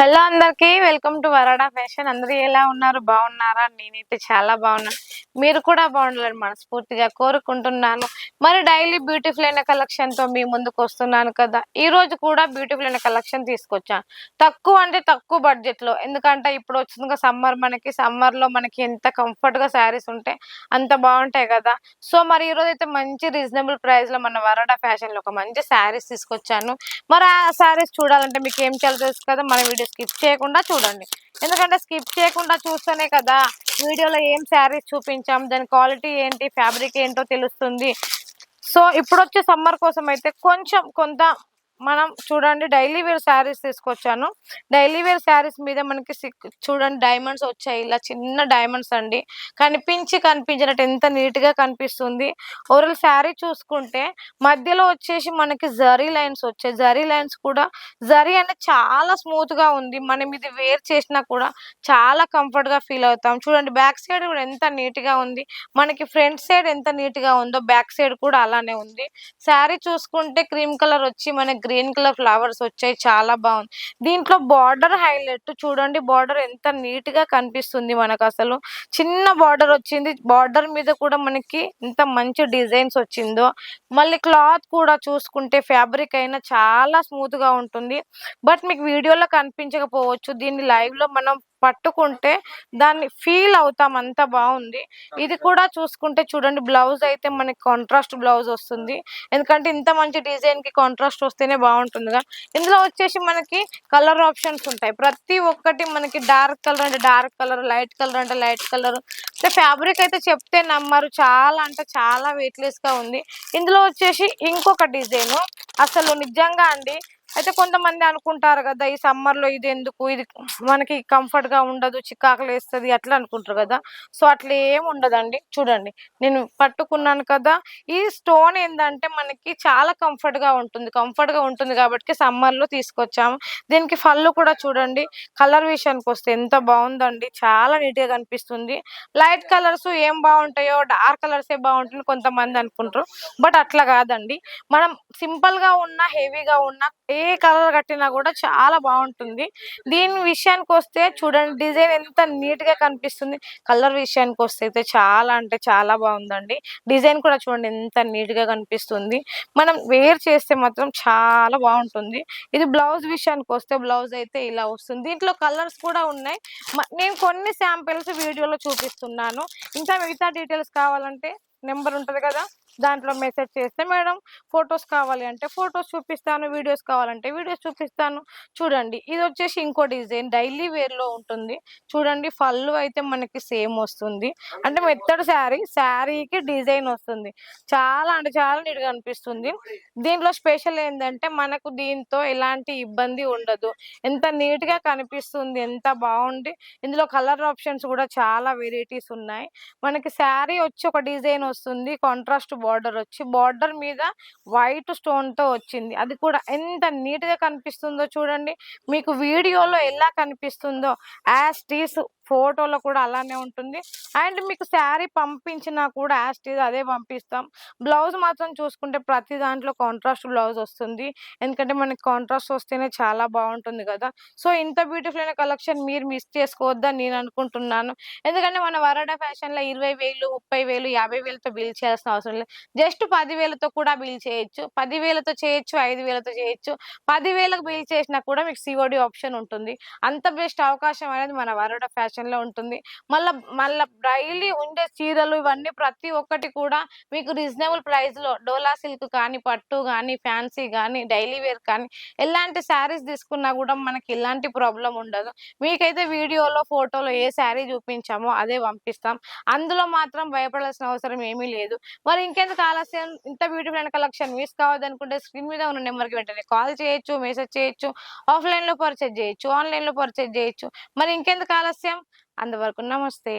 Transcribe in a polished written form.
Hello అందరికి welcome to వరాడా fashion. అందరూ ఎలా ఉన్నారు? బాగున్నారా? నేనైతే చాలా బాగున్నాను. మీరు కూడా బాగుండాలని మనస్ఫూర్తిగా కోరుకుంటున్నాను. మరి డైలీ బ్యూటిఫుల్ అయిన కలెక్షన్ తో మీ ముందుకు వస్తున్నాను కదా. ఈ రోజు కూడా బ్యూటిఫుల్ అయిన కలెక్షన్ తీసుకొచ్చాను. తక్కువ అంటే తక్కువ బడ్జెట్ లో. ఎందుకంటే ఇప్పుడు వచ్చింది సమ్మర్, సమ్మర్ లో మనకి ఎంత కంఫర్ట్ గా శారీస్ ఉంటే అంత బాగుంటాయి కదా. సో మరి ఈ రోజు అయితే మంచి రీజనబుల్ ప్రైస్ లో మన వరాడా ఫ్యాషన్ లో ఒక మంచి శారీస్ తీసుకొచ్చాను. మరి ఆ శారీస్ చూడాలంటే మీకు ఏం చేయాలో తెలుసు కదా. మన వీడియో స్కిప్ చేయకుండా చూడండి. ఎందుకంటే స్కిప్ చేయకుండా చూస్తేనే కదా వీడియోలో ఏం శారీస్ చూపించాం, దాని క్వాలిటీ ఏంటి, ఫ్యాబ్రిక్ ఏంటో తెలుస్తుంది. సో ఇప్పుడు వచ్చే సమ్మర్ కోసం అయితే కొంత మనం చూడండి డైలీ వేర్ శారీస్ తీసుకొచ్చాను. డైలీ వేర్ శారీస్ మీద మనకి చూడండి డైమండ్స్ వచ్చాయి. ఇలా చిన్న డైమండ్స్ అండి, కనిపించినట్టు ఎంత నీట్ గా కనిపిస్తుంది. ఓవరాల్ శారీ చూసుకుంటే మధ్యలో వచ్చేసి మనకి జరీ లైన్స్ వచ్చాయి. జరీ లైన్స్ కూడా జరీ అనేది చాలా స్మూత్ గా ఉంది. మనం ఇది వేర్ చేసినా కూడా చాలా కంఫర్ట్ గా ఫీల్ అవుతాం. చూడండి బ్యాక్ సైడ్ కూడా ఎంత నీట్ గా ఉంది. మనకి ఫ్రంట్ సైడ్ ఎంత నీట్ గా ఉందో బ్యాక్ సైడ్ కూడా అలానే ఉంది. శారీ చూసుకుంటే క్రీమ్ కలర్ వచ్చి మనకి గ్రీన్ కలర్ ఫ్లవర్స్ వచ్చాయి. చాలా బాగుంది. దీంట్లో బార్డర్ హైలైట్ చూడండి. బార్డర్ ఎంత నీట్ గా కనిపిస్తుంది. మనకు అసలు చిన్న బార్డర్ వచ్చింది. బార్డర్ మీద కూడా మనకి ఎంత మంచి డిజైన్స్ వచ్చిందో. మళ్ళీ క్లాత్ కూడా చూసుకుంటే ఫ్యాబ్రిక్ అయినా చాలా స్మూత్ గా ఉంటుంది. బట్ మీకు వీడియోలో కనిపించకపోవచ్చు. దీన్ని లైవ్ లో మనం పట్టుకుంటే దాన్ని ఫీల్ అవుతాం. అంత బాగుంది. ఇది కూడా చూసుకుంటే చూడండి బ్లౌజ్ అయితే మనకి కాంట్రాస్ట్ బ్లౌజ్ వస్తుంది. ఎందుకంటే ఇంత మంచి డిజైన్ కి కాంట్రాస్ట్ వస్తేనే బాగుంటుందిగా. ఇందులో వచ్చేసి మనకి కలర్ ఆప్షన్స్ ఉంటాయి. ప్రతి ఒక్కటి మనకి డార్క్ కలర్ అంటే డార్క్ కలర్, లైట్ కలర్ అంటే లైట్ కలర్. ఫ్యాబ్రిక్ అయితే చెప్తే నమ్మరు. చాలా అంటే చాలా వెయిట్లెస్ గా ఉంది. ఇందులో వచ్చేసి ఇంకొక డిజైన్ అసలు నిజంగా అండి. అయితే కొంతమంది అనుకుంటారు కదా ఈ సమ్మర్ లో ఇది ఎందుకు, ఇది మనకి కంఫర్ట్ గా ఉండదు, చికాకులు వేస్తుంది అట్లా అనుకుంటారు కదా. సో అట్లా ఏం ఉండదండి. చూడండి నేను పట్టుకున్నాను కదా. ఈ స్టోన్ ఏంటంటే మనకి చాలా కంఫర్ట్ గా ఉంటుంది కాబట్టి సమ్మర్ లో తీసుకొచ్చాము. దీనికి పళ్ళు కూడా చూడండి. కలర్ విషయానికి వస్తే ఎంత బాగుందండి. చాలా నీట్ గా కనిపిస్తుంది. లైట్ కలర్స్ ఏం బాగుంటాయో డార్క్ కలర్స్ ఏ బాగుంటుంది కొంతమంది అనుకుంటారు. బట్ అట్లా కాదండి. మనం సింపుల్ గా ఉన్న హెవీగా ఉన్న ఏ కలర్ కట్టినా కూడా చాలా బాగుంటుంది. దీని విషయానికి వస్తే చూడండి డిజైన్ ఎంత నీట్ గా కనిపిస్తుంది. కలర్ విషయానికి వస్తే అయితే చాలా అంటే చాలా బాగుందండి. డిజైన్ కూడా చూడండి ఎంత నీట్ గా కనిపిస్తుంది. మనం వేర్ చేస్తే మాత్రం చాలా బాగుంటుంది. ఇది బ్లౌజ్ విషయానికి వస్తే బ్లౌజ్ అయితే ఇలా వస్తుంది. దీంట్లో కలర్స్ కూడా ఉన్నాయి. నేను కొన్ని శాంపిల్స్ వీడియోలో చూపిస్తున్నాను. ఇంకా మిగతా డీటెయిల్స్ కావాలంటే నెంబర్ ఉంటుంది కదా, దాంట్లో మెసేజ్ చేస్తే మేడం ఫొటోస్ కావాలి అంటే ఫొటోస్ చూపిస్తాను, వీడియోస్ కావాలంటే వీడియోస్ చూపిస్తాను. చూడండి ఇది వచ్చేసి ఇంకో డిజైన్ డైలీ వేర్ లో ఉంటుంది. చూడండి పళ్ళు అయితే మనకి సేమ్ వస్తుంది. అంటే మెత్తడి శారీకి డిజైన్ వస్తుంది. చాలా అంటే చాలా నీట్ గా అనిపిస్తుంది. దీంట్లో స్పెషల్ ఏంటంటే మనకు దీంతో ఎలాంటి ఇబ్బంది ఉండదు. ఎంత నీట్ గా కనిపిస్తుంది, ఎంత బాగుంది. ఇందులో కలర్ ఆప్షన్స్ కూడా చాలా వెరైటీస్ ఉన్నాయి. మనకి శారీ వచ్చి ఒక డిజైన్ వస్తుంది. కాంట్రాస్ట్ బార్డర్ వచ్చి బార్డర్ మీద వైట్ స్టోన్ తో వచ్చింది. అది కూడా ఎంత నీట్ గా కనిపిస్తుందో చూడండి. మీకు వీడియోలో ఎలా కనిపిస్తుందో యాజ్ టీస్ ఫోటోలో కూడా అలానే ఉంటుంది. అండ్ మీకు శారీ పంపించినా కూడా యాజ్ టీస్ అదే పంపిస్తాం. బ్లౌజ్ మాత్రం చూసుకుంటే ప్రతి దాంట్లో కాంట్రాస్ట్ బ్లౌజ్ వస్తుంది. ఎందుకంటే మనకి కాంట్రాస్ట్ వస్తేనే చాలా బాగుంటుంది కదా. సో ఇంత బ్యూటిఫుల్ అయిన కలెక్షన్ మీరు మిస్ చేసుకోవద్దని నేను అనుకుంటున్నాను. ఎందుకంటే మన వరాడా ఫ్యాషన్ లో 20,000, 30,000, 50,000తో బిల్ చేయాల్సిన అవసరం లేదు. జస్ట్ 10,000తో కూడా బిల్ చేయొచ్చు. 10,000తో చేయొచ్చు, 5,000తో చేయొచ్చు. 10,000కు బిల్ చేసినా కూడా మీకు సిఓడి ఆప్షన్ ఉంటుంది. అంత బెస్ట్ అవకాశం అనేది మన వరాడా ఫ్యాషన్ లో ఉంటుంది. మళ్ళా డైలీ ఉండే చీరలు ఇవన్నీ ప్రతి ఒక్కటి కూడా మీకు రీజనబుల్ ప్రైస్ లో డోలా సిల్క్ కానీ, పట్టు కానీ, ఫ్యాన్సీ కానీ, డైలీ వేర్ కానీ ఎలాంటి శారీస్ తీసుకున్నా కూడా మనకి ఎలాంటి ప్రాబ్లం ఉండదు. మీకైతే వీడియోలో ఫోటోలో ఏ శారీ చూపించామో అదే పంపిస్తాం. అందులో మాత్రం భయపడాల్సిన అవసరం ఏమీ లేదు. మరి ఇంకెందుకు ఆలస్యం, ఇంత బ్యూటిఫుల్ అయిన కలెక్షన్ మిస్ కావద్దనుకుంటే స్క్రీన్ మీద ఉన్న నెంబర్కి వెంటనే కాల్ చేయొచ్చు, మెసేజ్ చేయొచ్చు, ఆఫ్లైన్ లో పర్చేజ్ చేయొచ్చు, ఆన్లైన్ లో పర్చేజ్ చేయొచ్చు. మరి ఇంకెందుకు ఆలస్యం, అంతవరకు నమస్తే.